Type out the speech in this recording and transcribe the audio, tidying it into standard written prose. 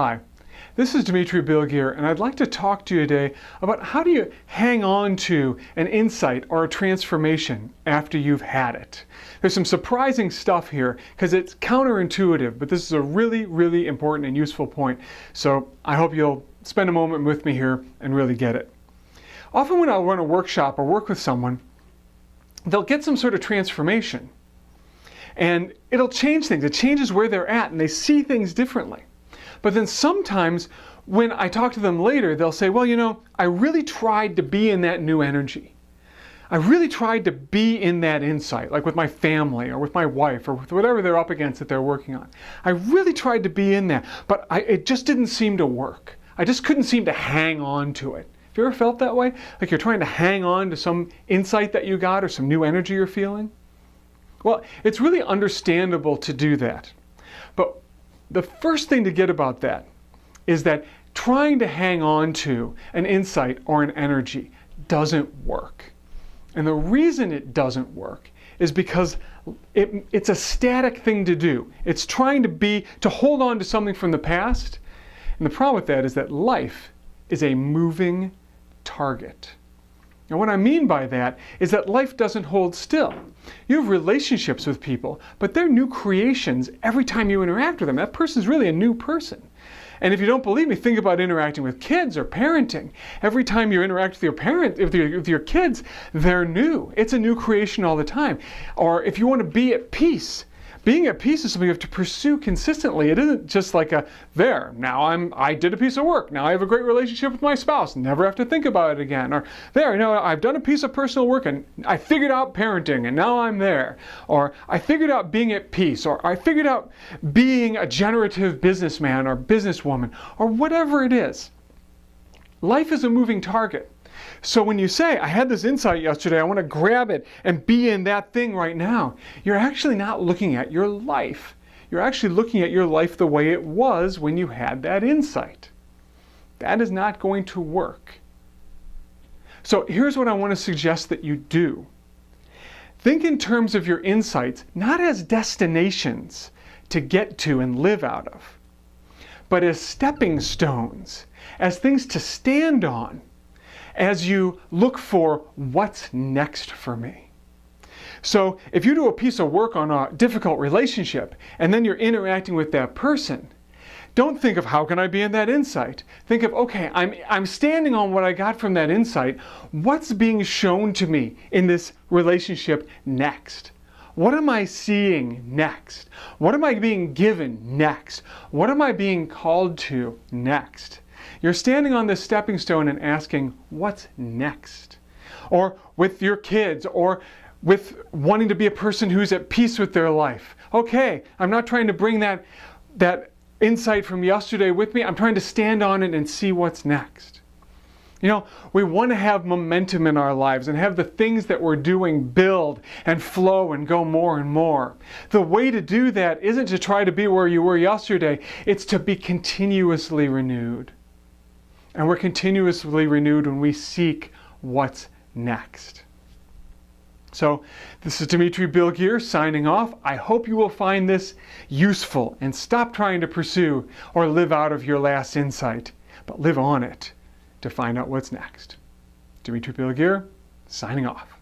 Hi, this is Dmitri Bilgere, and I'd like to talk to you today about how do you hang on to an insight or a transformation after you've had it. There's some surprising stuff here because it's counterintuitive, but this is a really, really important and useful point. So I hope you'll spend a moment with me here and really get it. Often when I'll run a workshop or work with someone, they'll get some sort of transformation. And it'll change things. It changes where they're at and they see things differently. But then sometimes when I talk to them later, they'll say, well, you know, I really tried to be in that new energy. I really tried to be in that insight, like with my family or with my wife or with whatever they're up against that they're working on. I really tried to be in that, but it just didn't seem to work. I just couldn't seem to hang on to it. Have you ever felt that way? Like you're trying to hang on to some insight that you got or some new energy you're feeling? Well, it's really understandable to do that. But the first thing to get about that is that trying to hang on to an insight or an energy doesn't work. And the reason it doesn't work is because it's a static thing to do. It's trying to hold on to something from the past. And the problem with that is that life is a moving target. And what I mean by that is that life doesn't hold still. You have relationships with people, but they're new creations every time you interact with them. That person's really a new person. And if you don't believe me, think about interacting with kids or parenting. Every time you interact with your kids, they're new. It's a new creation all the time. Or if you want to be at peace, being at peace is something you have to pursue consistently. It isn't just like I did a piece of work. Now I have a great relationship with my spouse. Never have to think about it again. Or I've done a piece of personal work and I figured out parenting and now I'm there. Or I figured out being at peace. Or I figured out being a generative businessman or businesswoman or whatever it is. Life is a moving target. So when you say, I had this insight yesterday, I want to grab it and be in that thing right now, you're actually not looking at your life. You're actually looking at your life the way it was when you had that insight. That is not going to work. So here's what I want to suggest that you do. Think in terms of your insights, not as destinations to get to and live out of, but as stepping stones, as things to stand on, as you look for what's next for me. So if you do a piece of work on a difficult relationship and then you're interacting with that person, don't think of how can I be in that insight. Think of, okay, I'm standing on what I got from that insight. What's being shown to me in this relationship next? What am I seeing next? What am I being given next? What am I being called to next? You're standing on this stepping stone and asking, what's next? Or with your kids, or with wanting to be a person who's at peace with their life. Okay, I'm not trying to bring that insight from yesterday with me. I'm trying to stand on it and see what's next. You know, we want to have momentum in our lives and have the things that we're doing build and flow and go more and more. The way to do that isn't to try to be where you were yesterday. It's to be continuously renewed. And we're continuously renewed when we seek what's next. So this is Dmitri Bilgere signing off. I hope you will find this useful and stop trying to pursue or live out of your last insight, but live on it to find out what's next. Dmitri Bilgere signing off.